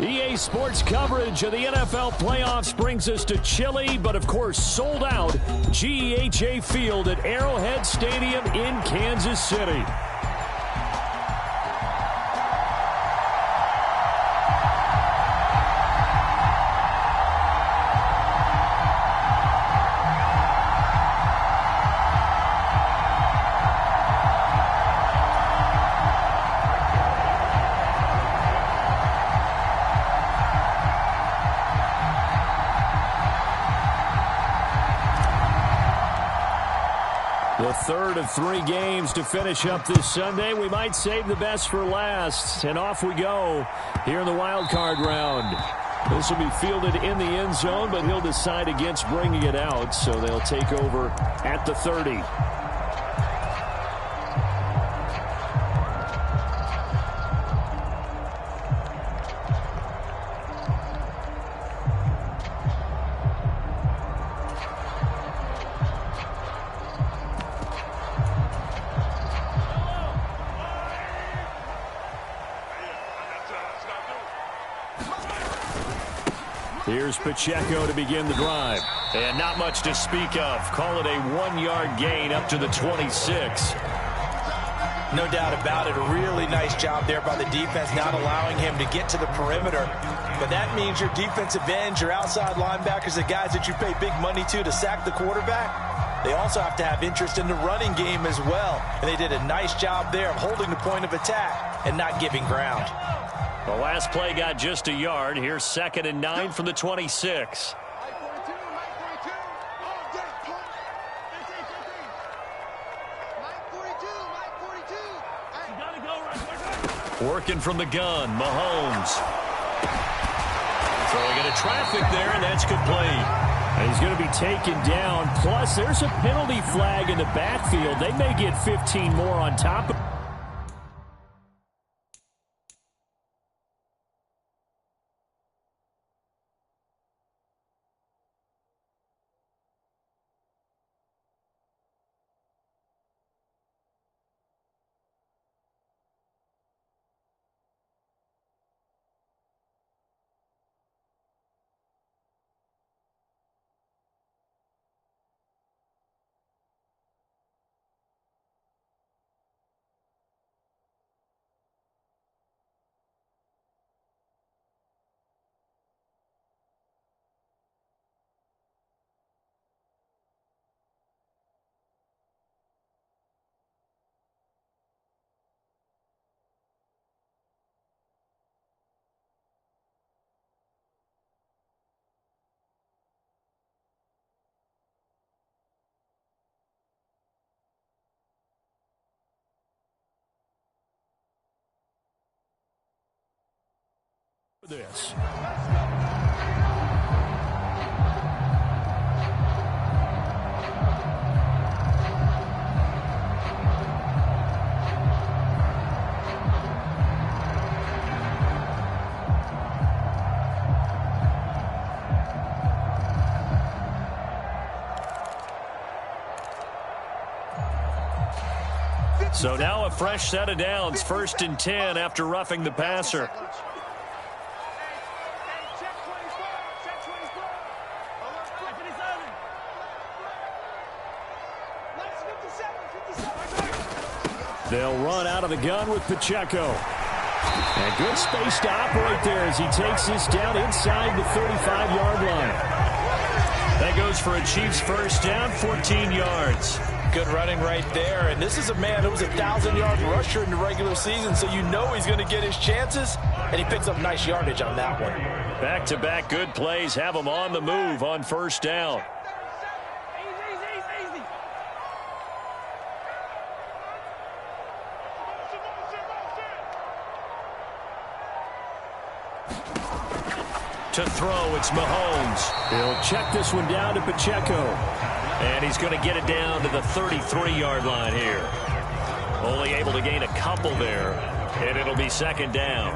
EA Sports coverage of the NFL playoffs brings us to chilly, but of course sold out GEHA Field at Arrowhead Stadium in Kansas City. The third of 3 games to finish up this Sunday. We might save the best for last. And off we go here in the wild card round. This will be fielded in the end zone, but he'll decide against bringing it out. So they'll take over at the 30. Here's Pacheco to begin the drive. And not much to speak of. Call it a 1-yard gain up to the 26. No doubt about it. A really nice job there by the defense, not allowing him to get to the perimeter. But that means your defensive ends, your outside linebackers, the guys that you pay big money to sack the quarterback, they also have to have interest in the running game as well. And they did a nice job there of holding the point of attack and not giving ground. The last play got just a yard. Here's 2nd and 9 from the 26. Working from the gun, Mahomes. Throwing into traffic there, and that's complete. And he's going to be taken down. Plus, there's a penalty flag in the backfield. They may get 15 more on top of it. This. So now a fresh set of downs, 1st and 10 after roughing the passer. They'll run out of the gun with Pacheco. And good space to operate there as he takes this down inside the 35-yard line. That goes for a Chiefs first down, 14 yards. Good running right there. And this is a man who was a 1,000-yard rusher in the regular season, so you know he's going to get his chances. And he picks up nice yardage on that one. Back-to-back good plays have him on the move on first down. To throw, it's Mahomes. He'll check this one down to Pacheco. And he's going to get it down to the 33-yard line here. Only able to gain a couple there. And it'll be 2nd down.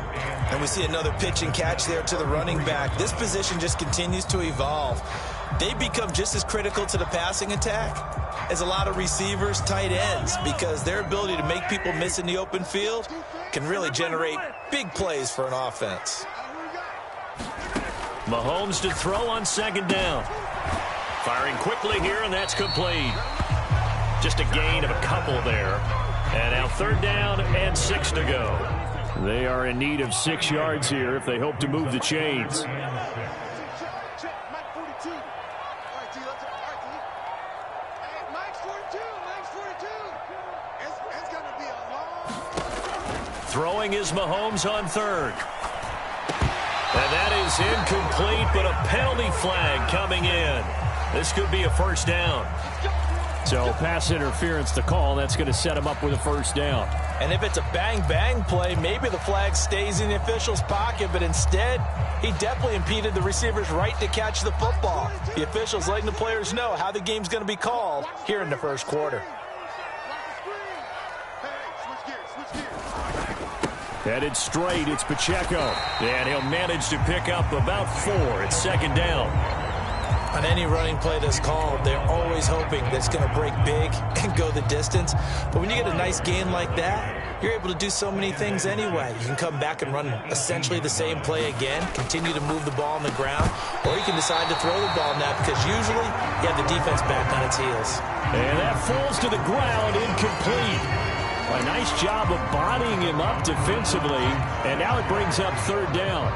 And we see another pitch and catch there to the running back. This position just continues to evolve. They become just as critical to the passing attack as a lot of receivers, tight ends, because their ability to make people miss in the open field can really generate big plays for an offense. Mahomes to throw on second down. Firing quickly here, and that's complete. Just a gain of a couple there. And now third down and 6 to go. They are in need of 6 yards here if they hope to move the chains. Throwing is Mahomes on third. And that is incomplete, but a penalty flag coming in. This could be a first down. So pass interference to call. That's going to set him up with a first down. And if it's a bang-bang play, maybe the flag stays in the official's pocket, but instead, he definitely impeded the receiver's right to catch the football. The official's letting the players know how the game's going to be called here in the first quarter. Headed straight, it's Pacheco. And he'll manage to pick up about 4. It's second down. On any running play that's called, they're always hoping that it's going to break big and go the distance. But when you get a nice gain like that, you're able to do so many things anyway. You can come back and run essentially the same play again, continue to move the ball on the ground, or you can decide to throw the ball now because usually you have the defense back on its heels. And that falls to the ground, incomplete. A nice job of bodying him up defensively, and now it brings up third down.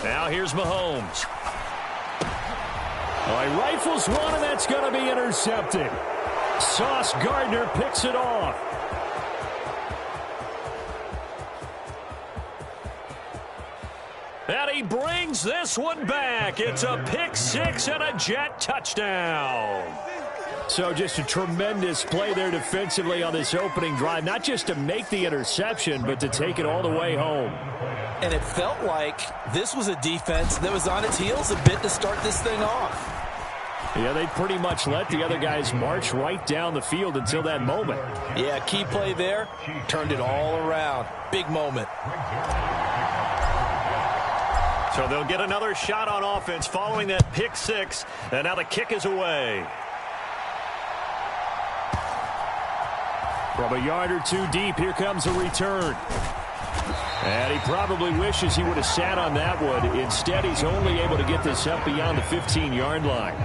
Now here's Mahomes. He rifles one, and that's going to be intercepted. Sauce Gardner picks it off. And he brings this one back. It's a pick 6 and a Jet touchdown. So just a tremendous play there defensively on this opening drive, not just to make the interception, but to take it all the way home. And it felt like this was a defense that was on its heels a bit to start this thing off. Yeah, they pretty much let the other guys march right down the field until that moment. Yeah, key play there, turned it all around. Big moment. So they'll get another shot on offense following that pick 6, and now the kick is away. From a yard or 2 deep, here comes a return. And he probably wishes he would have sat on that one. Instead, he's only able to get this up beyond the 15-yard line.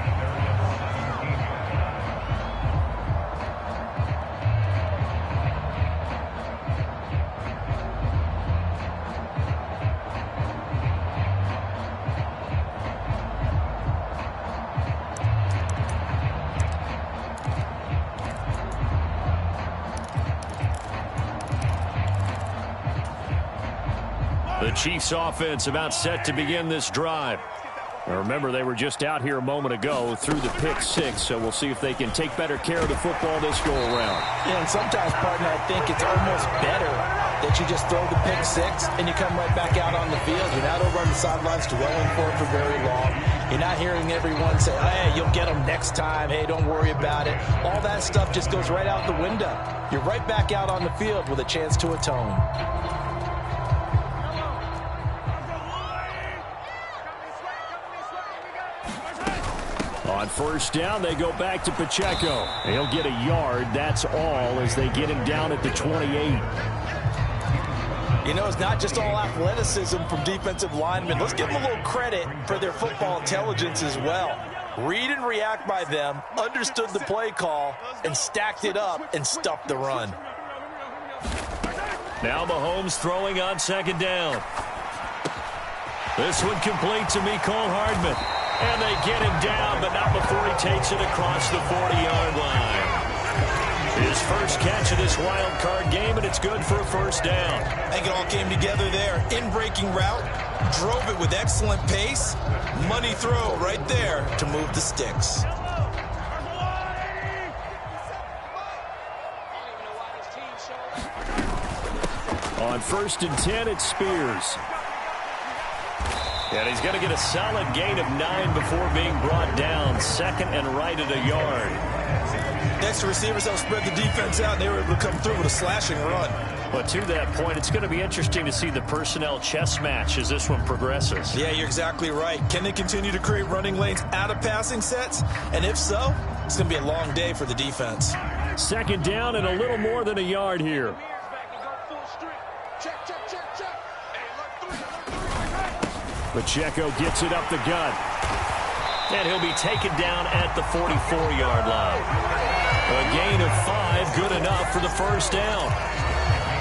The Chiefs offense about set to begin this drive. Now remember, they were just out here a moment ago through the pick 6, so we'll see if they can take better care of the football this go around. Yeah, and sometimes, partner, I think it's almost better that you just throw the pick 6 and you come right back out on the field. You're not over on the sidelines dwelling for it for very long. You're not hearing everyone say, hey, you'll get them next time. Hey, don't worry about it. All that stuff just goes right out the window. You're right back out on the field with a chance to atone. On first down, they go back to Pacheco. He'll get a yard. That's all as they get him down at the 28. You know, it's not just all athleticism from defensive linemen. Let's give them a little credit for their football intelligence as well. Read and react by them, understood the play call, and stacked it up and stuffed the run. Now Mahomes throwing on second down. This one complete to Mecole Hardman. And they get him down, but not before he takes it across the 40-yard line. His first catch of this wild card game, and it's good for a first down. I think it all came together there. In-breaking route, drove it with excellent pace. Money throw right there to move the sticks. On first and 10, it's Spears. And he's going to get a solid gain of 9 before being brought down. Second and right at a yard. Extra receivers helped spread the defense out, and they were able to come through with a slashing run. But to that point, it's going to be interesting to see the personnel chess match as this one progresses. Yeah, you're exactly right. Can they continue to create running lanes out of passing sets? And if so, it's going to be a long day for the defense. Second down and a little more than a yard here. Pacheco gets it up the gut. And he'll be taken down at the 44-yard line. A gain of 5, good enough for the first down.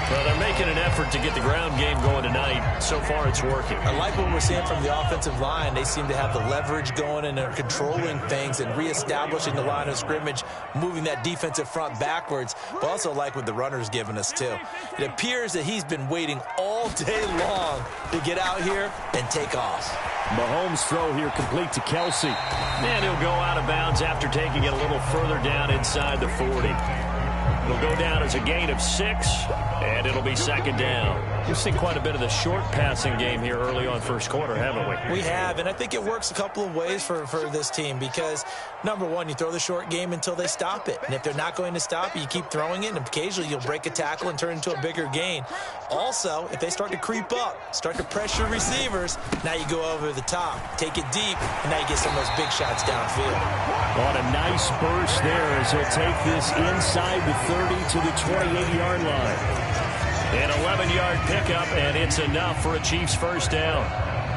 Well, they're making an effort to get the ground game going tonight. So far, it's working. I like what we're seeing from the offensive line. They seem to have the leverage going, and they're controlling things and reestablishing the line of scrimmage, moving that defensive front backwards. But also like what the runner's giving us, too. It appears that he's been waiting all day long to get out here and take off. Mahomes' throw here complete to Kelsey. And he'll go out of bounds after taking it a little further down inside the 40. It'll go down as a gain of 6, and it'll be second down. We've seen quite a bit of the short passing game here early on first quarter, haven't we? We have, and I think it works a couple of ways for this team because, number one, you throw the short game until they stop it. And if they're not going to stop it, you keep throwing it, and occasionally you'll break a tackle and turn it into a bigger gain. Also, if they start to creep up, start to pressure receivers, now you go over the top, take it deep, and now you get some of those big shots downfield. On a nice burst there as he'll take this inside the 30 to the 28-yard line. An 11-yard pickup, and it's enough for a Chiefs first down.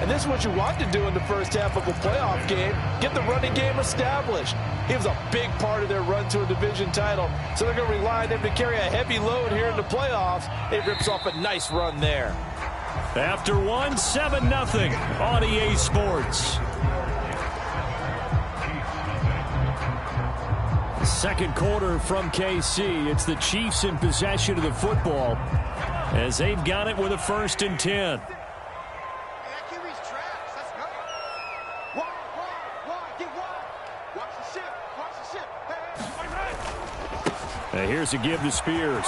And this is what you want to do in the first half of a playoff game. Get the running game established. He was a big part of their run to a division title, so they're going to rely on him to carry a heavy load here in the playoffs. It rips off a nice run there. After 1, 7-0 on EA Sports. Second quarter from KC. It's the Chiefs in possession of the football as they've got it with a 1st and 10. Now here's a give to Spears.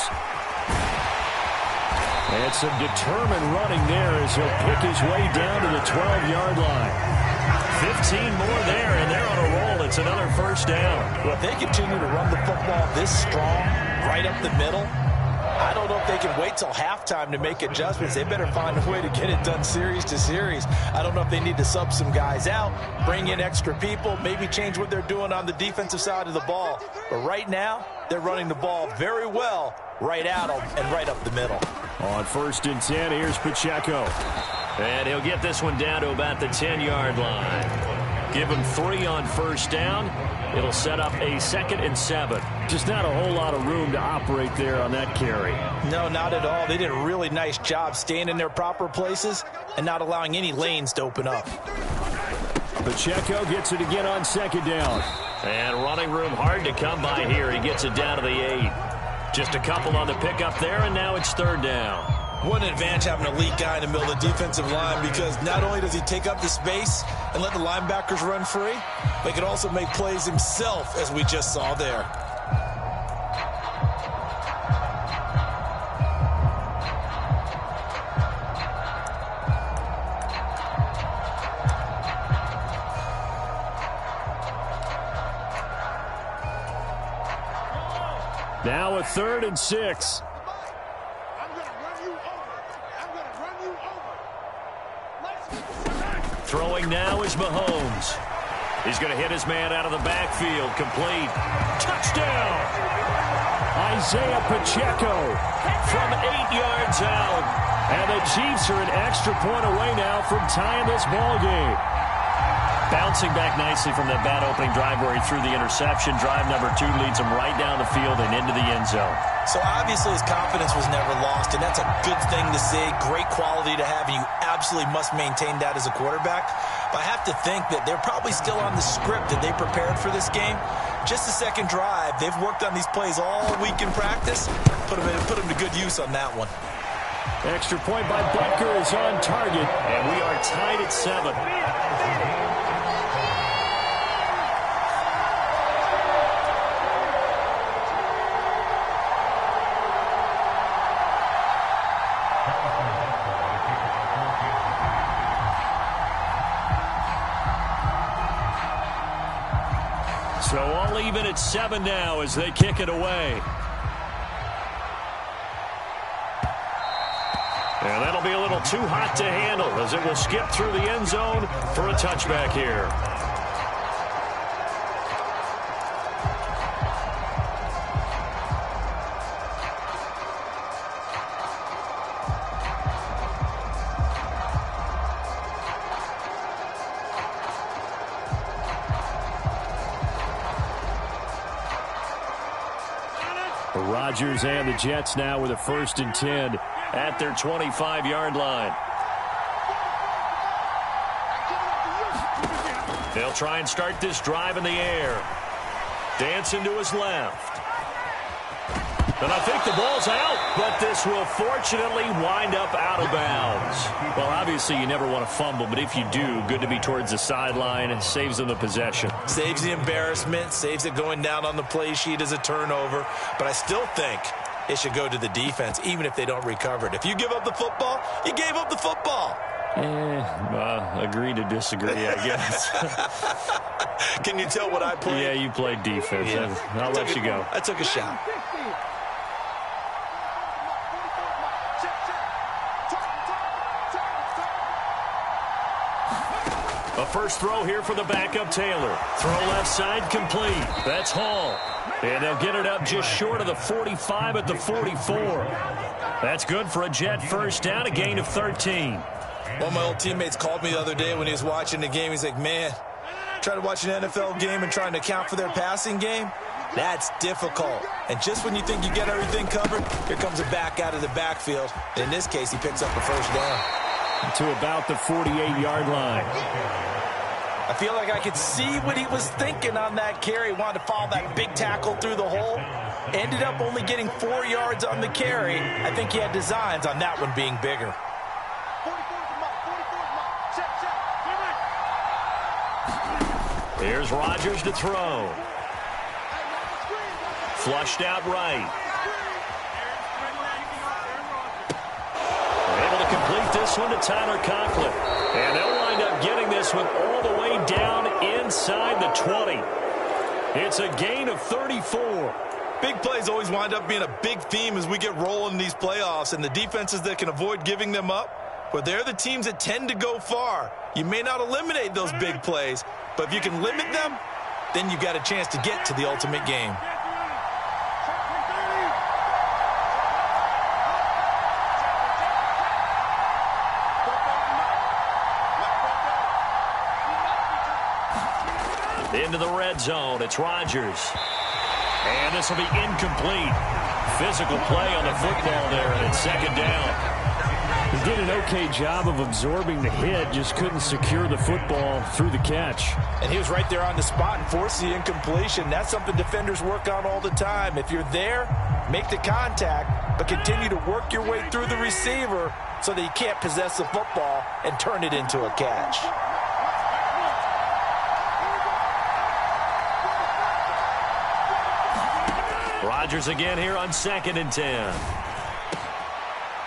And some determined running there as he'll pick his way down to the 12-yard line. 15 more there, and they're on a roll. It's another first down. Well, if they continue to run the football this strong, right up the middle, I don't know if they can wait till halftime to make adjustments. They better find a way to get it done series to series. I don't know if they need to sub some guys out, bring in extra people, maybe change what they're doing on the defensive side of the ball. But right now, they're running the ball very well right at them and right up the middle. On 1st and 10, here's Pacheco. And he'll get this one down to about the 10-yard line. Give him 3 on first down. It'll set up a 2nd and 7. Just not a whole lot of room to operate there on that carry. No, not at all. They did a really nice job staying in their proper places and not allowing any lanes to open up. Pacheco gets it again on 2nd down. And running room hard to come by here. He gets it down to the 8. Just a couple on the pickup there, and now it's 3rd down. What an advantage having an elite guy in the middle of the defensive line, because not only does he take up the space and let the linebackers run free, but he can also make plays himself, as we just saw there. Now a 3rd and 6. Throwing now is Mahomes. He's going to hit his man out of the backfield. Complete. Touchdown! Isaiah Pacheco from 8 yards out. And the Chiefs are an extra point away now from tying this ball game. Bouncing back nicely from that bad opening drive where he threw the interception. Drive number 2 leads him right down the field and into the end zone. So obviously his confidence was never lost, and that's a good thing to see. Great quality to have, and you absolutely must maintain that as a quarterback. But I have to think that they're probably still on the script that they prepared for this game. Just the second drive. They've worked on these plays all week in practice. Put them to good use on that one. Extra point by Butker is on target, and we are tied at 7. So all even at 7 now as they kick it away. And that'll be a little too hot to handle as it will skip through the end zone for a touchback here. Rodgers and the Jets now with a 1st and 10 at their 25-yard line. They'll try and start this drive in the air. Dancing to his left. And I think the ball's out, but this will fortunately wind up out of bounds. Well, obviously you never want to fumble, but if you do, good to be towards the sideline. It saves them the possession. Saves the embarrassment, saves it going down on the play sheet as a turnover. But I still think it should go to the defense, even if they don't recover it. If you give up the football, you gave up the football. Agree to disagree, I guess. Can you tell what I played? Yeah, you played defense. Yeah. I'll let you go. I took a shot. A first throw here for the backup Taylor. Throw left side complete. That's Hall. And they'll get it up just short of the 45 at the 44. That's good for a Jet first down, a gain of 13. One of my old teammates called me the other day when he was watching the game. He's like, man, trying to watch an NFL game and trying to account for their passing game, that's difficult. And just when you think you get everything covered, here comes a back out of the backfield. In this case, he picks up a first down. To about the 48-yard line. I feel like I could see what he was thinking on that carry. Wanted to follow that big tackle through the hole. Ended up only getting 4 yards on the carry. I think he had designs on that one being bigger. Here's Rodgers to throw. Flushed out right. Able to complete this one to Tyler Conklin. And they'll wind up getting this one all the way down inside the 20. It's a gain of 34. Big plays always wind up being a big theme as we get rolling in these playoffs, and the defenses that can avoid giving them up, but they're the teams that tend to go far. You may not eliminate those big plays, but if you can limit them, then you've got a chance to get to the ultimate game. Into the red zone. It's Rodgers. And this will be incomplete. Physical play on the football there, and it's 2nd down. He did an okay job of absorbing the hit, just couldn't secure the football through the catch. And he was right there on the spot and forced the incompletion. That's something defenders work on all the time. If you're there, make the contact, but continue to work your way through the receiver so that you can't possess the football and turn it into a catch. Rodgers again here on 2nd and 10.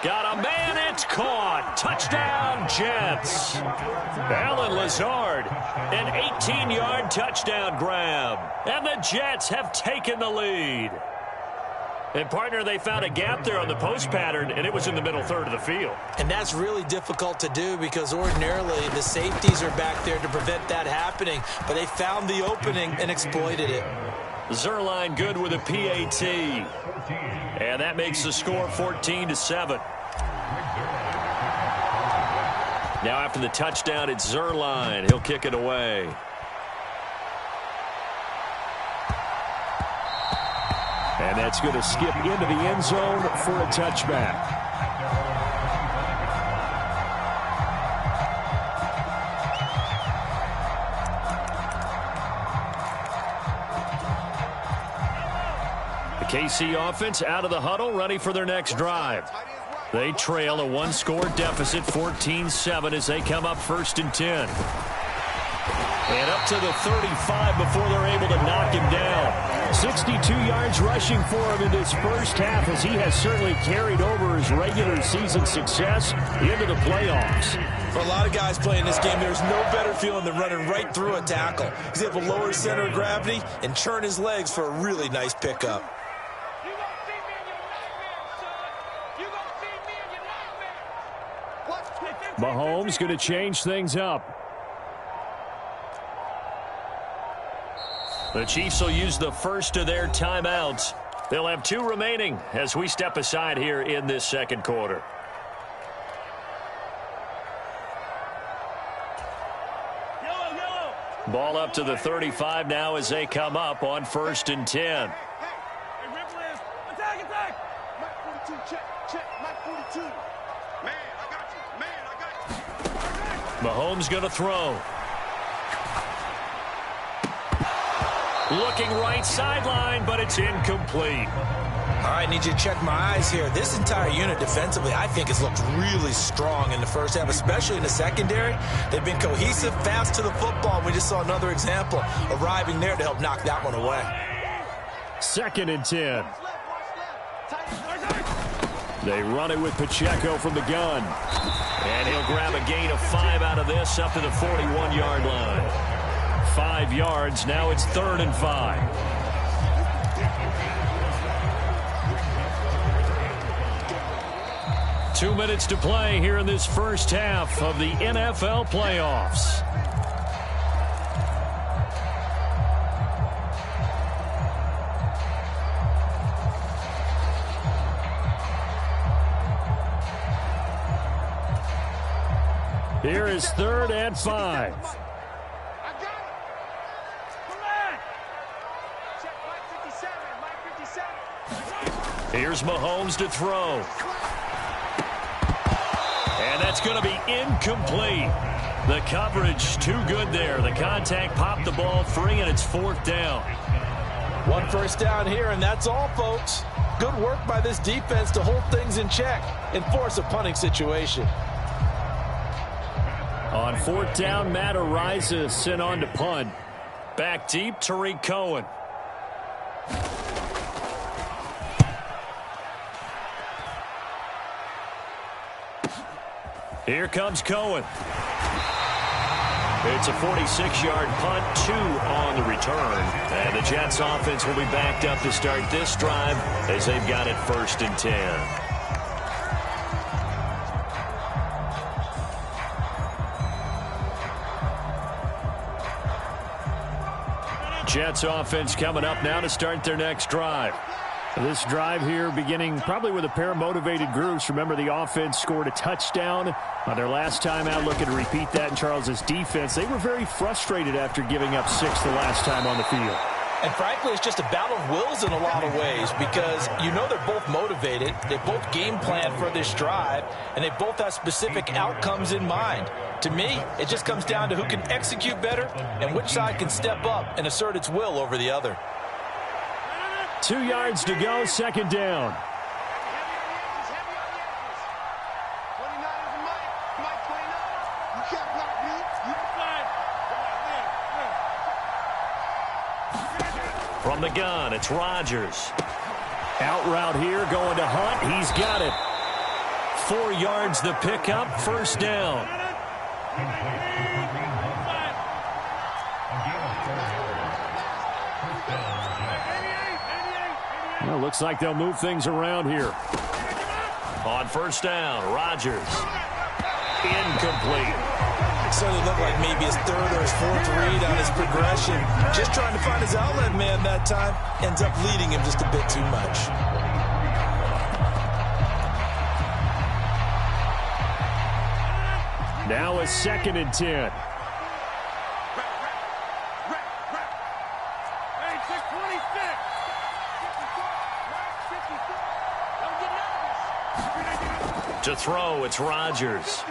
Got a man, it's caught. Touchdown, Jets. Allen Lazard, an 18-yard touchdown grab. And the Jets have taken the lead. And, partner, they found a gap there on the post pattern, and it was in the middle third of the field. And that's really difficult to do because ordinarily the safeties are back there to prevent that happening. But they found the opening and exploited it. Zerline good with a PAT. And that makes the score 14-7. Now after the touchdown, it's Zerline. He'll kick it away. And that's going to skip into the end zone for a touchback. KC offense out of the huddle, ready for their next drive. They trail a one-score deficit, 14-7, as they come up 1st and 10. And up to the 35 before they're able to knock him down. 62 yards rushing for him in this first half, as he has certainly carried over his regular season success into the playoffs. For a lot of guys playing this game, there's no better feeling than running right through a tackle. He's able to lower his center of gravity and churn his legs for a really nice pickup. Mahomes going to change things up. The Chiefs will use the first of their timeouts. They'll have 2 remaining as we step aside here in this second quarter. Ball up to the 35 now as they come up on 1st and 10. Mahomes going to throw. Looking right sideline, but it's incomplete. All right, need you to check my eyes here. This entire unit defensively, I think, has looked really strong in the first half, especially in the secondary. They've been cohesive, fast to the football. We just saw another example arriving there to help knock that one away. 2nd and 10. They run it with Pacheco from the gun. And he'll grab a gain of 5 out of this up to the 41-yard line. 5 yards. Now it's 3rd and 5. Two minutes to play here in this first half of the NFL playoffs. Here is 3rd and 5. Here's Mahomes to throw. And that's going to be incomplete. The coverage too good there. The contact popped the ball free, and it's 4th down. 1 first down here, and that's all, folks. Good work by this defense to hold things in check and force a punting situation. On 4th down, Matt Araiza sent on to punt. Back deep, Tariq Cohen. Here comes Cohen. It's a 46-yard punt, 2 on the return. And the Jets offense will be backed up to start this drive as they've got it 1st and 10. Jets offense coming up now to start their next drive. This drive here beginning probably with a pair of motivated groups. Remember, the offense scored a touchdown on their last time out. Looking to repeat that in Charles's defense. They were very frustrated after giving up 6 the last time on the field. And frankly, it's just a battle of wills in a lot of ways because you know they're both motivated. They both game plan for this drive, and they both have specific outcomes in mind. To me, it just comes down to who can execute better and which side can step up and assert its will over the other. 2 yards to go, 2nd down. From the gun, it's Rodgers. Out route here, going to Hunt. He's got it. 4 yards the pickup, 1st down. Well, looks like they'll move things around here. On 1st down, Rodgers. Incomplete. It certainly looked like maybe his 3rd or his 4th read on his progression. Just trying to find his outlet man that time. Ends up leading him just a bit too much. Now a 2nd and 10. To throw, it's Rodgers.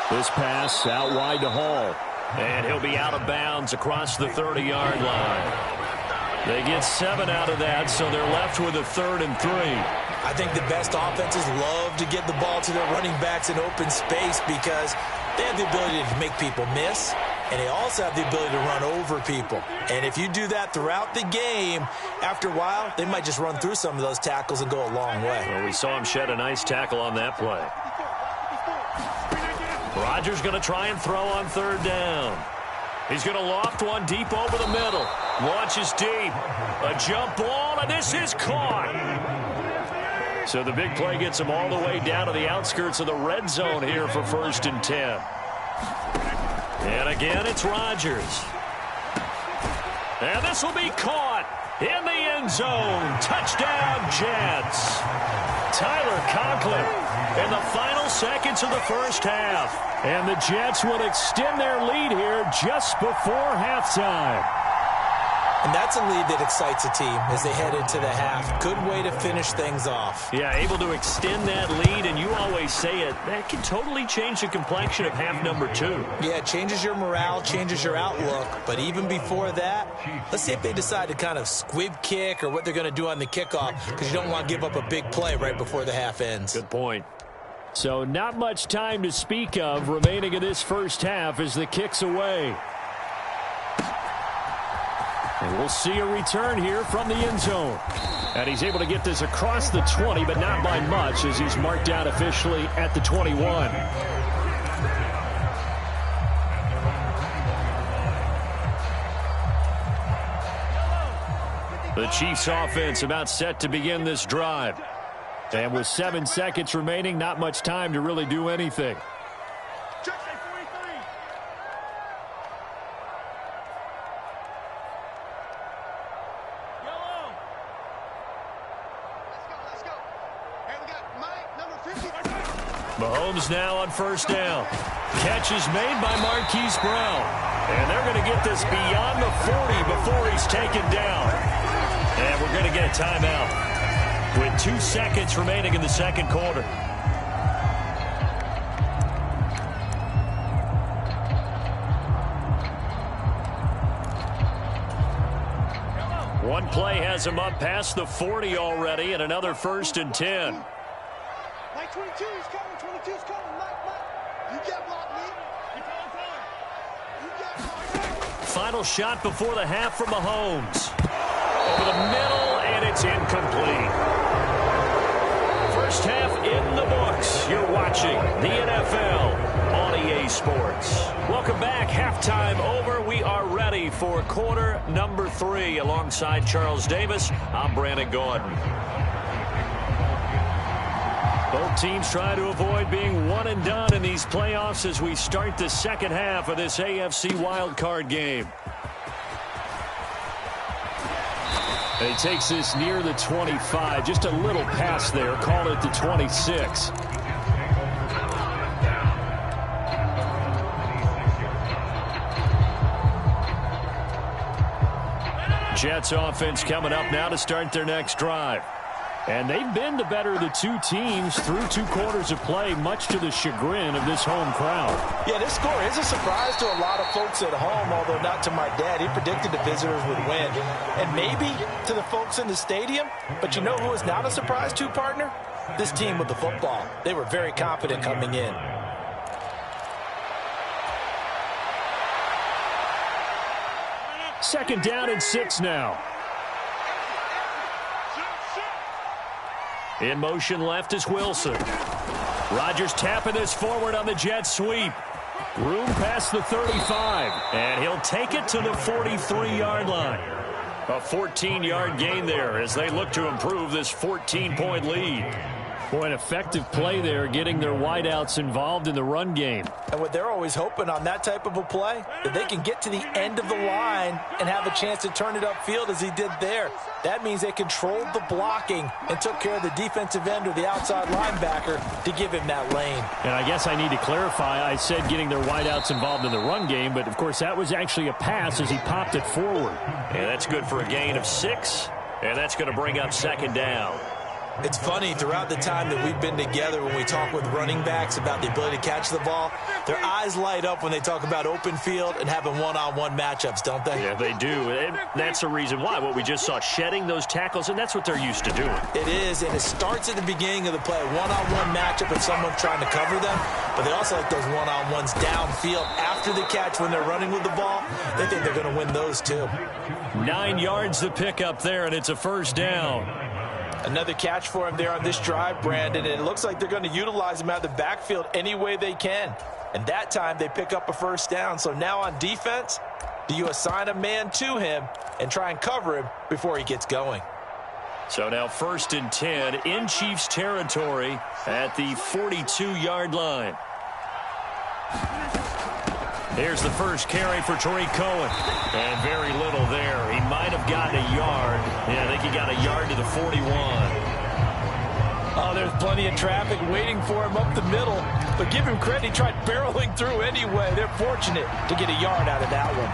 This pass out wide to Hall. And he'll be out of bounds across the 30-yard line. They get 7 out of that, so they're left with a 3rd and 3. I think the best offenses love to get the ball to their running backs in open space because they have the ability to make people miss and they also have the ability to run over people. And if you do that throughout the game, after a while, they might just run through some of those tackles and go a long way. Well, we saw him shed a nice tackle on that play. Rodgers going to try and throw on third down. He's going to loft one deep over the middle. Launches deep. A jump ball, and this is caught. So the big play gets him all the way down to the outskirts of the red zone here for 1st and 10. And again, it's Rodgers. And this will be caught in the end zone. Touchdown, Jets. Tyler Conklin in the final seconds of the first half. And the Jets will extend their lead here just before halftime. And that's a lead that excites a team as they head into the half. Good way to finish things off. Yeah, able to extend that lead, and you always say it, that can totally change the complexion of half number 2. Yeah, it changes your morale, changes your outlook. But even before that, let's see if they decide to kind of squib kick or what they're going to do on the kickoff, because you don't want to give up a big play right before the half ends. Good point. So not much time to speak of remaining in this first half as the kick's away. And we'll see a return here from the end zone. And he's able to get this across the 20, but not by much, as he's marked down officially at the 21. The Chiefs offense about set to begin this drive. And with 7 seconds remaining, not much time to really do anything. Mahomes now on first down. Catch is made by Marquise Brown. And they're going to get this beyond the 40 before he's taken down. And we're going to get a timeout with 2 seconds remaining in the second quarter. One play has him up past the 40 already, and another 1st and 10. Mike 22 is coming. 22 is coming. Mike. You get blocked, me. You get blocked. Final shot before the half from Mahomes. Over the middle, and it's incomplete. First half in the books. You're watching the NFL on EA Sports. Welcome back. Halftime over. We are ready for quarter number 3. Alongside Charles Davis, I'm Brandon Gordon. Both teams try to avoid being one and done in these playoffs as we start the second half of this AFC wildcard game. And he takes this near the 25, just a little pass there, call it the 26. Jets offense coming up now to start their next drive. And they've been the better of the 2 teams through 2 quarters of play, much to the chagrin of this home crowd. Yeah, this score is a surprise to a lot of folks at home, although not to my dad. He predicted the visitors would win. And maybe to the folks in the stadium. But you know who is not a surprise to, partner? This team with the football. They were very confident coming in. Second down and 6 now. In motion left is Wilson. Rodgers tapping this forward on the jet sweep. Room past the 35. And he'll take it to the 43-yard line. A 14-yard gain there as they look to improve this 14-point lead. Boy, an effective play there, getting their wideouts involved in the run game. And what they're always hoping on that type of a play, that they can get to the end of the line and have a chance to turn it upfield as he did there. That means they controlled the blocking and took care of the defensive end or the outside linebacker to give him that lane. And I guess I need to clarify, I said getting their wideouts involved in the run game, but of course that was actually a pass as he popped it forward. And that's good for a gain of 6, and that's going to bring up second down. It's funny, throughout the time that we've been together, when we talk with running backs about the ability to catch the ball, their eyes light up when they talk about open field and having one-on-one matchups, don't they? Yeah, they do. And that's the reason why. What we just saw, shedding those tackles, and that's what they're used to doing. It is, and it starts at the beginning of the play. One-on-one matchup if someone's trying to cover them, but they also like those one-on-ones downfield after the catch when they're running with the ball. They think they're going to win those too. 9 yards to pick up there, and it's a first down. Another catch for him there on this drive, Brandon, and it looks like they're going to utilize him out of the backfield any way they can. And that time they pick up a first down. So now on defense, do you assign a man to him and try and cover him before he gets going? So now 1st and 10 in Chiefs territory at the 42-yard line. Here's the first carry for Tariq Cohen. And very little there. He might have gotten a yard. Yeah, I think he got a yard to the 41. Oh, there's plenty of traffic waiting for him up the middle. But give him credit, he tried barreling through anyway. They're fortunate to get a yard out of that one.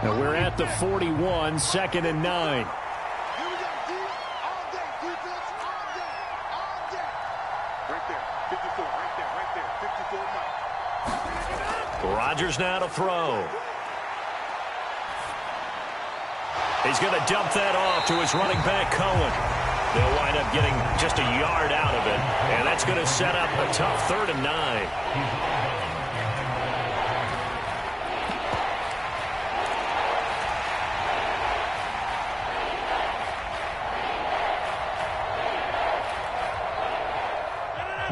Now we're at the 41, 2nd and 9. Rodgers now to throw. He's going to dump that off to his running back, Cohen. They'll wind up getting just a yard out of it, and that's going to set up a tough 3rd and 9.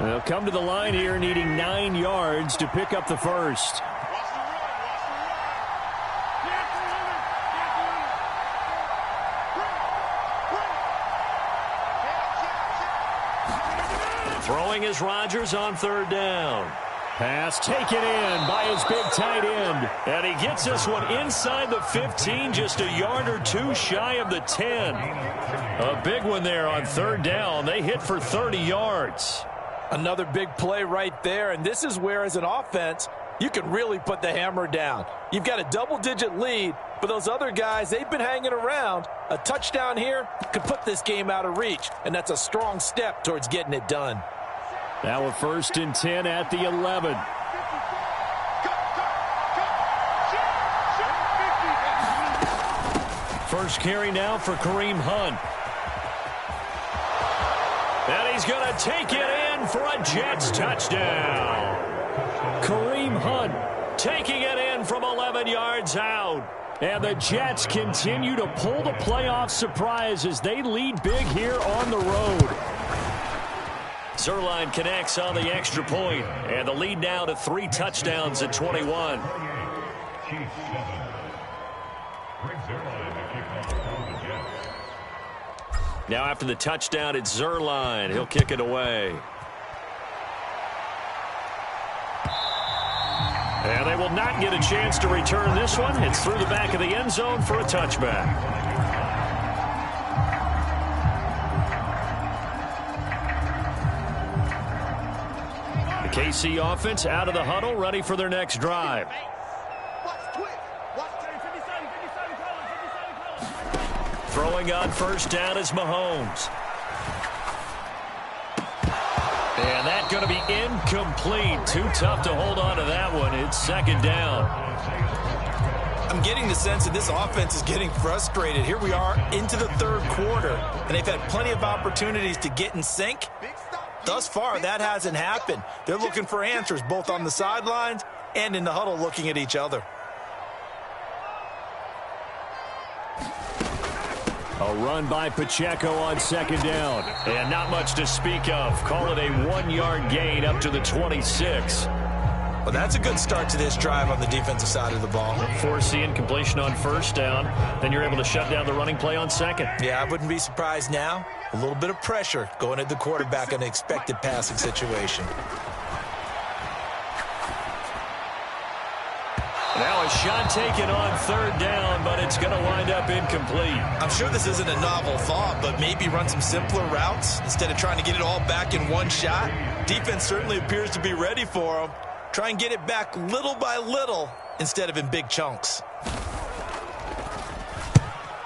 They'll come to the line here needing 9 yards to pick up the first. Throwing is Rodgers on 3rd down. Pass taken in by his big tight end. And he gets this one inside the 15, just a yard or two shy of the 10. A big one there on 3rd down. They hit for 30 yards. Another big play right there, and this is where, as an offense, you can really put the hammer down. You've got a double-digit lead, but those other guys, they've been hanging around. A touchdown here could put this game out of reach, and that's a strong step towards getting it done. Now a 1st and 10 at the 11. First carry now for Kareem Hunt. And he's going to take it in for a Jets touchdown. Kareem Hunt taking it in from 11 yards out. And the Jets continue to pull the playoff surprise as they lead big here on the road. Zuerlein connects on the extra point, and the lead now to 3 touchdowns at 21. Now after the touchdown, it's Zuerlein. He'll kick it away. And they will not get a chance to return this one. It's through the back of the end zone for a touchback. The KC offense out of the huddle, ready for their next drive. Throwing on first down is Mahomes. And that's going to be incomplete. Too tough to hold on to that one. It's 2nd down. I'm getting the sense that this offense is getting frustrated. Here we are into the 3rd quarter, and they've had plenty of opportunities to get in sync. Thus far, that hasn't happened. They're looking for answers both on the sidelines and in the huddle looking at each other. A run by Pacheco on 2nd down. And not much to speak of. Call it a 1-yard gain up to the 26. Well, that's a good start to this drive on the defensive side of the ball. Force the incompletion on first down. Then you're able to shut down the running play on 2nd. Yeah, I wouldn't be surprised now. A little bit of pressure going at the quarterback in an expected passing situation. Now a shot taken on 3rd down, but it's going to wind up incomplete. I'm sure this isn't a novel thought, but maybe run some simpler routes instead of trying to get it all back in one shot. Defense certainly appears to be ready for them. Try and get it back little by little instead of in big chunks.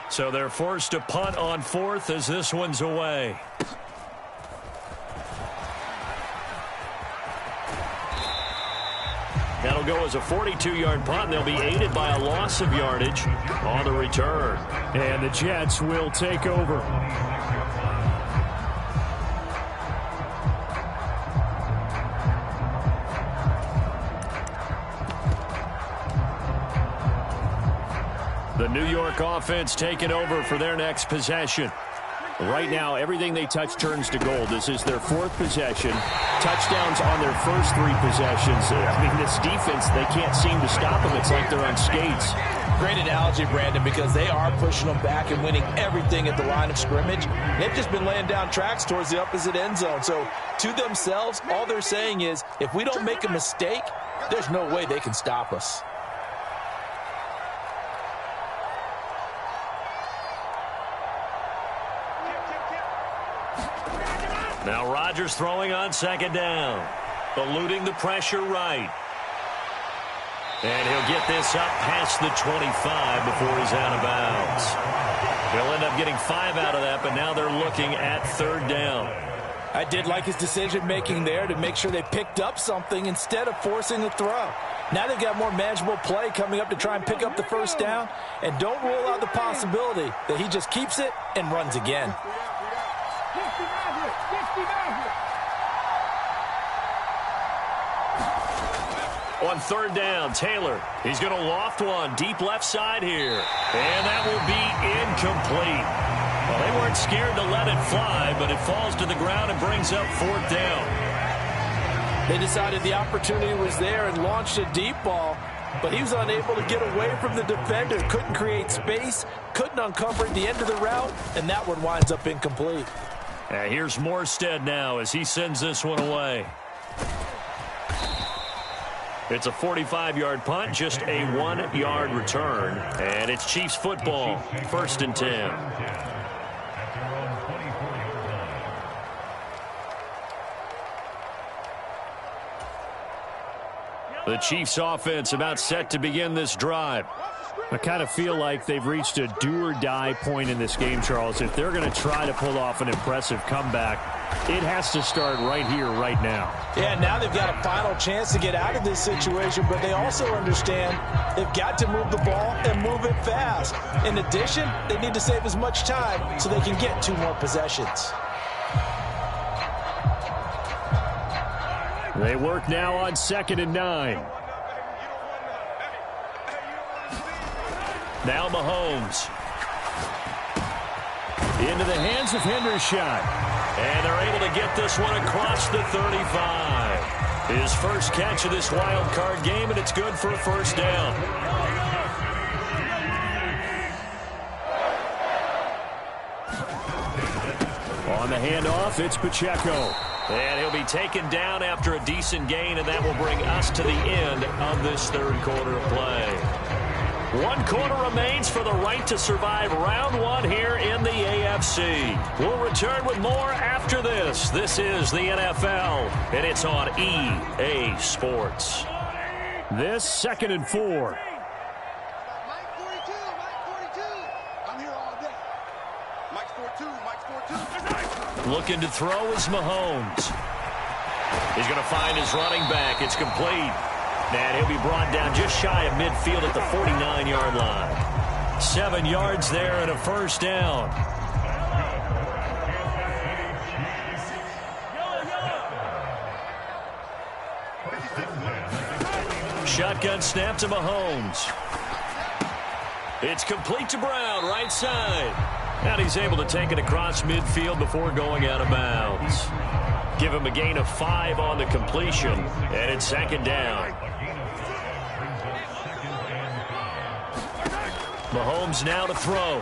So they're forced to punt on fourth as this one's away. That'll go as a 42-yard punt. They'll be aided by a loss of yardage on the return. And the Jets will take over. The New York offense taking over for their next possession. Right now, everything they touch turns to gold. This is their fourth possession. Touchdowns on their first three possessions. I mean, this defense, they can't seem to stop them. It's like they're on skates. Great analogy, Brandon, because they are pushing them back and winning everything at the line of scrimmage. They've just been laying down tracks towards the opposite end zone. So, to themselves, all they're saying is, if we don't make a mistake, there's no way they can stop us. Now Rodgers throwing on second down. Eluding the pressure right. And he'll get this up past the 25 before he's out of bounds. They'll end up getting 5 out of that, but now they're looking at third down. I did like his decision-making there to make sure they picked up something instead of forcing the throw. Now they've got more manageable play coming up to try and pick up the first down. And don't rule out the possibility that he just keeps it and runs again. On third down, Taylor. He's going to loft one deep left side here. And that will be incomplete. Well, they weren't scared to let it fly, but it falls to the ground and brings up fourth down. They decided the opportunity was there and launched a deep ball, but he was unable to get away from the defender. Couldn't create space, couldn't uncover at the end of the route, and that one winds up incomplete. And here's Morstead now as he sends this one away. It's a 45-yard punt, just a 1-yard return. And it's Chiefs football, 1st and 10. The Chiefs offense about set to begin this drive. I kind of feel like they've reached a do-or-die point in this game, Charles. If they're going to try to pull off an impressive comeback, it has to start right here, right now. Yeah, now they've got a final chance to get out of this situation, but they also understand they've got to move the ball and move it fast. In addition, they need to save as much time so they can get 2 more possessions. They work now on 2nd and 9. Now Mahomes. Into the hands of Hendershot. And they're able to get this one across the 35. His first catch of this wild card game, and it's good for a first down. On the handoff, it's Pacheco. And he'll be taken down after a decent gain, and that will bring us to the end of this third quarter of play. 1 quarter remains for the right to survive round 1 here in the AFC. We'll return with more after this. This is the NFL, and it's on EA Sports. This 2nd and 4. Mike 42, Mike 42. I'm here all day. Mike's 42, Mike's 42. Looking to throw is Mahomes. He's going to find his running back. It's complete. And he'll be brought down just shy of midfield at the 49-yard line. 7 yards there and a first down. Shotgun snap to Mahomes. It's complete to Brown, right side. And he's able to take it across midfield before going out of bounds. Give him a gain of 5 on the completion, and it's 2nd down. Mahomes now to throw.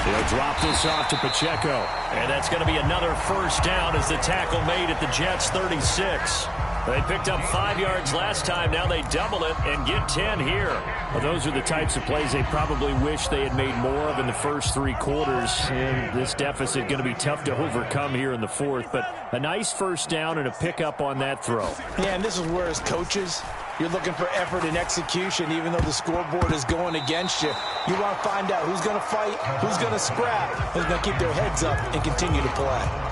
He'll drop this off to Pacheco. And that's going to be another first down as the tackle made at the Jets' 36. They picked up 5 yards last time. Now they double it and get 10 here. Well, those are the types of plays they probably wish they had made more of in the first 3 quarters. And this deficit going to be tough to overcome here in the fourth. But a nice first down and a pickup on that throw. Yeah, and this is where as coaches, you're looking for effort and execution, even though the scoreboard is going against you. You want to find out who's going to fight, who's going to scrap, who's going to keep their heads up and continue to play.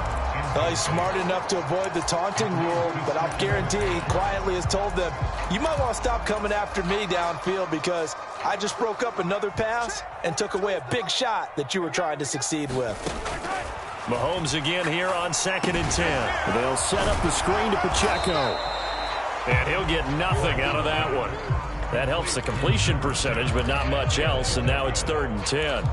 Well, he's smart enough to avoid the taunting rule, but I'll guarantee he quietly has told them, you might want to stop coming after me downfield because I just broke up another pass and took away a big shot that you were trying to succeed with. Mahomes again here on 2nd and 10. They'll set up the screen to Pacheco. And he'll get nothing out of that one. That helps the completion percentage, but not much else, and now it's 3rd and 10.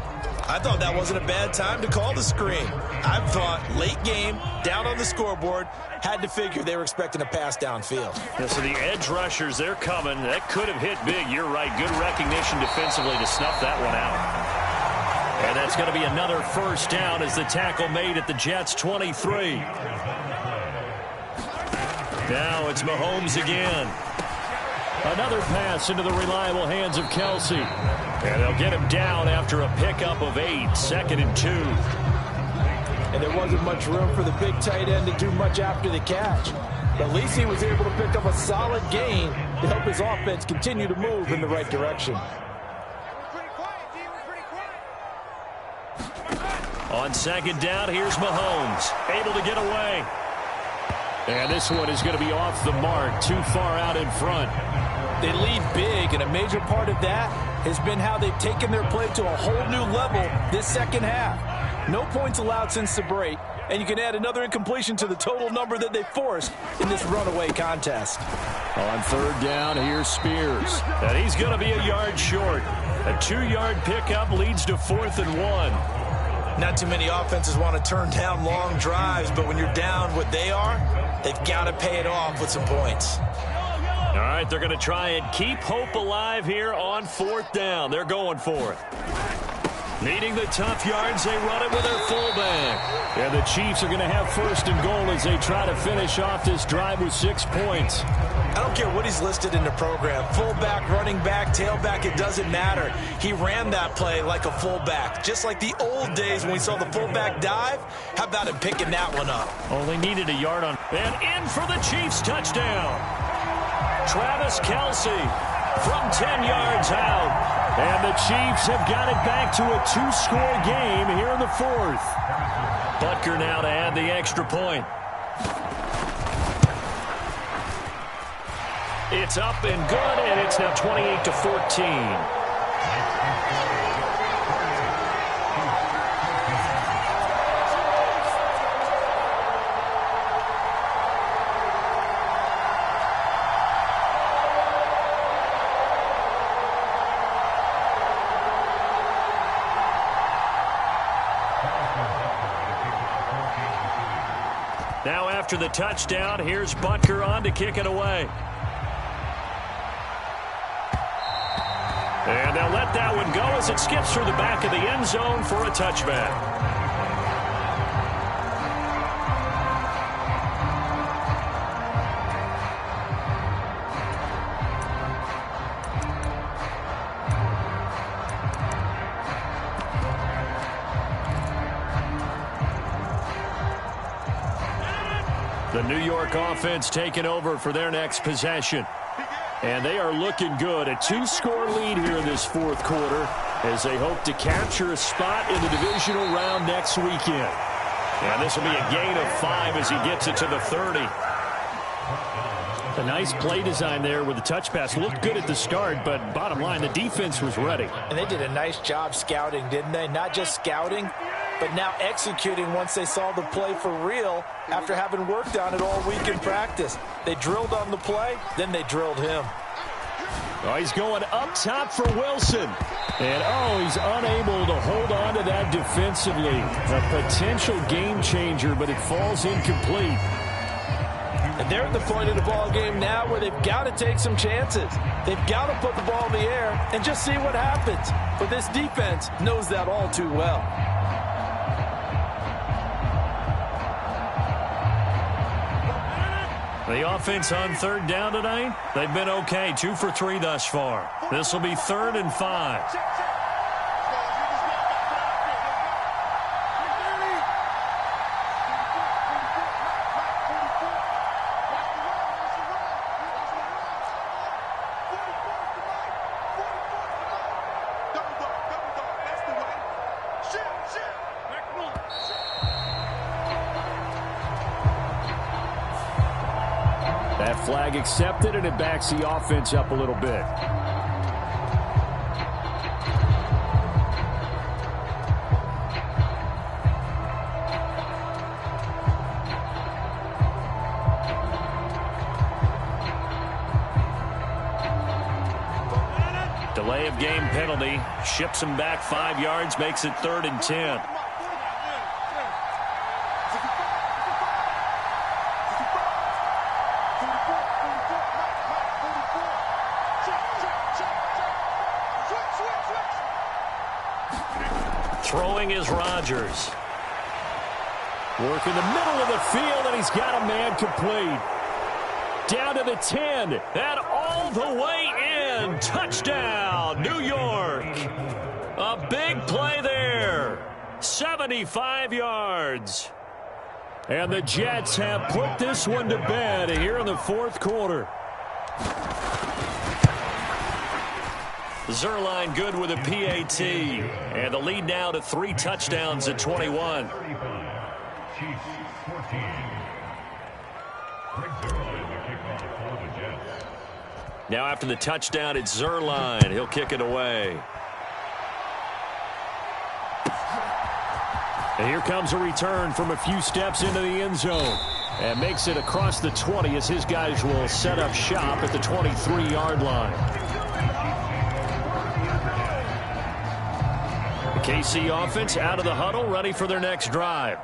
I thought that wasn't a bad time to call the screen. I thought late game, down on the scoreboard, had to figure they were expecting a pass downfield. Yeah, so the edge rushers, they're coming. That could have hit big. You're right. Good recognition defensively to snuff that one out. And that's going to be another first down as the tackle made at the Jets' 23. Now it's Mahomes again. Another pass into the reliable hands of Kelsey. And they'll get him down after a pickup of 8, 2nd and 2. And there wasn't much room for the big tight end to do much after the catch. But at least he was able to pick up a solid gain to help his offense continue to move in the right direction. On 2nd down, here's Mahomes. Able to get away. And this one is going to be off the mark, too far out in front. They lead big, and a major part of that has been how they've taken their play to a whole new level this second half. No points allowed since the break, and you can add another incompletion to the total number that they forced in this runaway contest. On 3rd down, here's Spears. And he's going to be a yard short. A 2-yard pickup leads to 4th and 1. Not too many offenses want to turn down long drives, but when you're down what they are, they've got to pay it off with some points. All right, they're going to try and keep hope alive here on 4th down. They're going for it. Needing the tough yards, they run it with their fullback. And the Chiefs are going to have 1st and goal as they try to finish off this drive with 6 points. I don't care what he's listed in the program. Fullback, running back, tailback, it doesn't matter. He ran that play like a fullback. Just like the old days when we saw the fullback dive. How about him picking that one up? Oh, they needed a yard on. And in for the Chiefs touchdown. Travis Kelce from 10 yards out. And the Chiefs have got it back to a 2-score game here in the 4th. Butker now to add the extra point. It's up and good, and it's now 28-14. Now after the touchdown, here's Butker on to kick it away. And they'll let that one go as it skips through the back of the end zone for a touchback. The New York offense taking over for their next possession. And they are looking good. A 2-score lead here in this 4th quarter as they hope to capture a spot in the divisional round next weekend. And this will be a gain of 5 as he gets it to the 30. A nice play design there with the touch pass. Looked good at the start, but bottom line, the defense was ready. And they did a nice job scouting, didn't they? Not just scouting, but now executing once they saw the play for real after having worked on it all week in practice. They drilled on the play, then they drilled him. Oh, he's going up top for Wilson. And, he's unable to hold on to that defensively. A potential game changer, but it falls incomplete. And they're at the point of the ball game now where they've got to take some chances. They've got to put the ball in the air and just see what happens. But this defense knows that all too well. The offense on third down tonight, they've been okay. 2 for 3 thus far. This will be 3rd and 5. That flag accepted, and it backs the offense up a little bit. Delay of game penalty. Ships him back 5 yards, makes it 3rd and 10. Throwing is Rodgers. Work in the middle of the field, and he's got a man complete. Down to the 10, and all the way in. Touchdown, New York. A big play there. 75 yards. And the Jets have put this one to bed here in the 4th quarter. Zerline good with a PAT. And the lead now to 3 touchdowns at 21. Now after the touchdown, it's Zerline. He'll kick it away. And here comes a return from a few steps into the end zone. And makes it across the 20 as his guys will set up shop at the 23-yard line. The KC offense out of the huddle, ready for their next drive.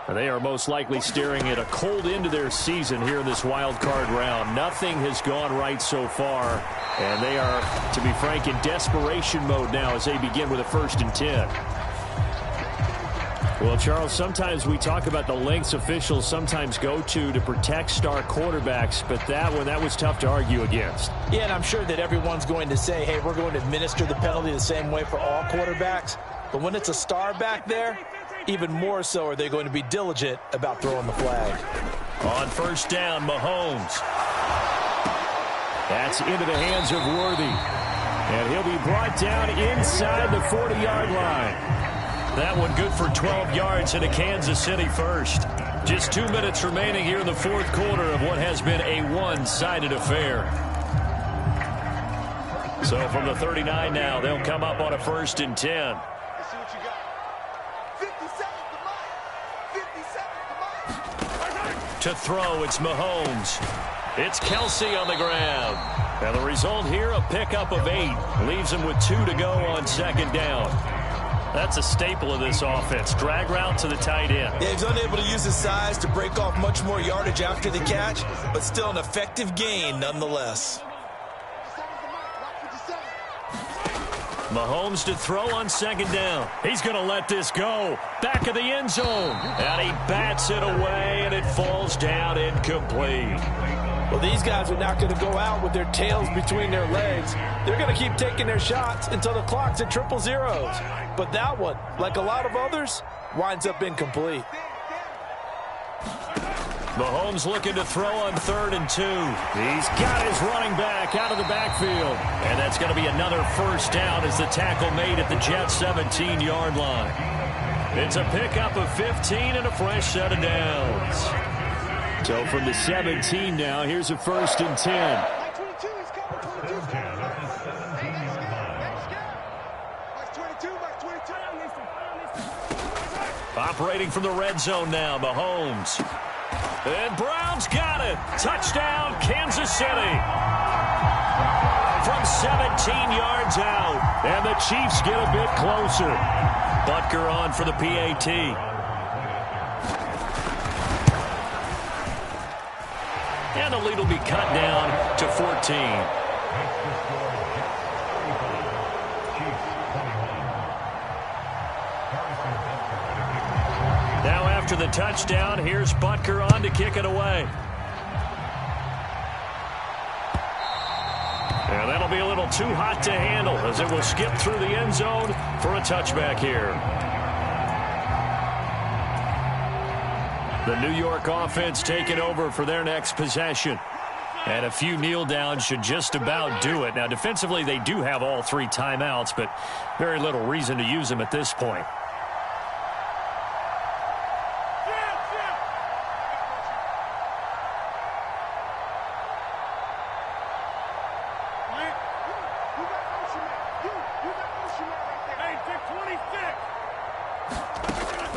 And they are most likely staring at a cold end to their season here in this wild card round. Nothing has gone right so far. And they are, to be frank, in desperation mode now as they begin with a 1st and 10. Well, Charles, sometimes we talk about the lengths officials sometimes go to protect star quarterbacks, but that was tough to argue against. Yeah, and I'm sure that everyone's going to say, hey, we're going to administer the penalty the same way for all quarterbacks. But when it's a star back there, even more so are they going to be diligent about throwing the flag. On 1st down, Mahomes. That's into the hands of Worthy. And he'll be brought down inside the 40-yard line. That one good for 12 yards and a Kansas City first. Just 2 minutes remaining here in the 4th quarter of what has been a one-sided affair. So from the 39 now, they'll come up on a 1st and 10. To throw, it's Mahomes. It's Kelsey on the ground. And the result here, a pickup of 8. Leaves him with 2 to go on 2nd down. That's a staple of this offense. Drag route to the tight end. Yeah, he's unable to use his size to break off much more yardage after the catch, but still an effective gain nonetheless. Mahomes to throw on 2nd down. He's going to let this go. Back of the end zone. And he bats it away, and it falls down incomplete. Well, these guys are not going to go out with their tails between their legs. They're going to keep taking their shots until the clock's at 000. But that one, like a lot of others, winds up incomplete. Mahomes looking to throw on 3rd and 2. He's got his running back out of the backfield. And that's going to be another 1st down as the tackle made at the Jets' 17-yard line. It's a pickup of 15 and a fresh set of downs. So from the 17 now, here's a 1st and 10. Operating from the red zone now, Mahomes. And Brown's got it. Touchdown, Kansas City. From 17 yards out. And the Chiefs get a bit closer. Butker on for the PAT. And the lead will be cut down to 14. Now after the touchdown, here's Butker on to kick it away. that'll be a little too hot to handle as it will skip through the end zone for a touchback here. The New York offense taking over for their next possession. And a few kneel downs should just about do it. Now, defensively, they do have all 3 timeouts, but very little reason to use them at this point.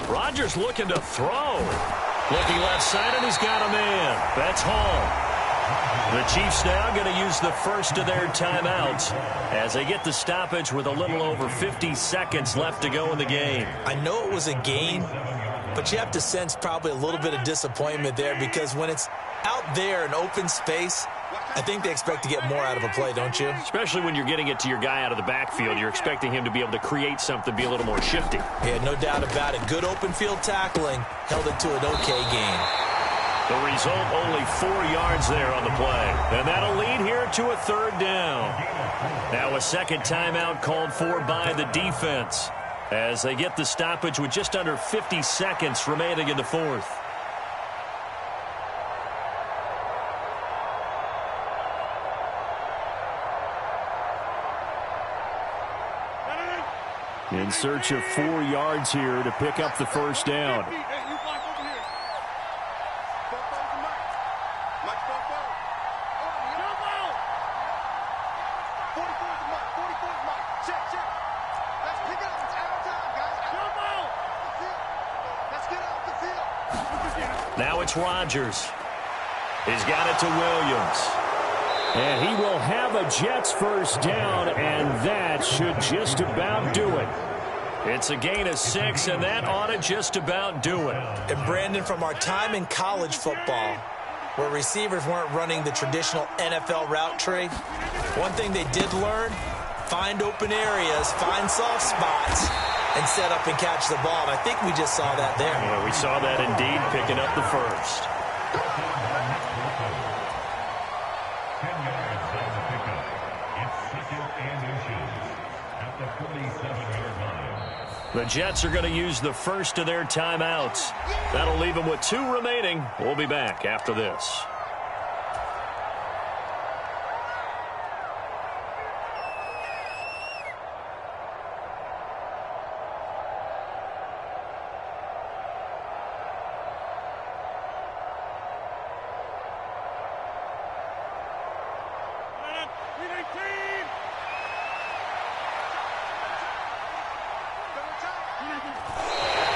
Rodgers looking to throw. Looking left side, and he's got a man. That's Hall. The Chiefs now going to use the first of their timeouts as they get the stoppage with a little over 50 seconds left to go in the game. I know it was a gain, but you have to sense probably a little bit of disappointment there because when it's out there in open space, I think they expect to get more out of a play, don't you? Especially when you're getting it to your guy out of the backfield. You're expecting him to be able to create something, be a little more shifty. Yeah, no doubt about it. Good open field tackling held it to an okay gain. The result, only 4 yards there on the play. And that'll lead here to a 3rd down. Now a second timeout called for by the defense as they get the stoppage with just under 50 seconds remaining in the 4th. In search of 4 yards here to pick up the first down. Now it's Rodgers. He's got it to Williams. And he will have a Jets first down, and that should just about do it. It's a gain of 6, and that ought to just about do it. And Brandon, from our time in college football, where receivers weren't running the traditional NFL route tree, one thing they did learn, find open areas, find soft spots, and set up and catch the ball. And I think we just saw that there. Yeah, we saw that indeed, picking up the first. The Jets are going to use the first of their timeouts. That'll leave them with 2 remaining. We'll be back after this.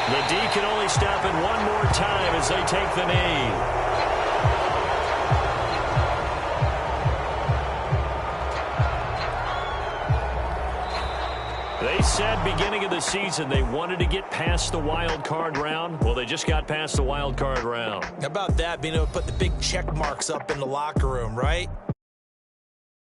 The D can only stop it one more time as they take the knee. They said beginning of the season they wanted to get past the wild card round. Well, they just got past the wild card round. How about that, being able to put the big check marks up in the locker room, right?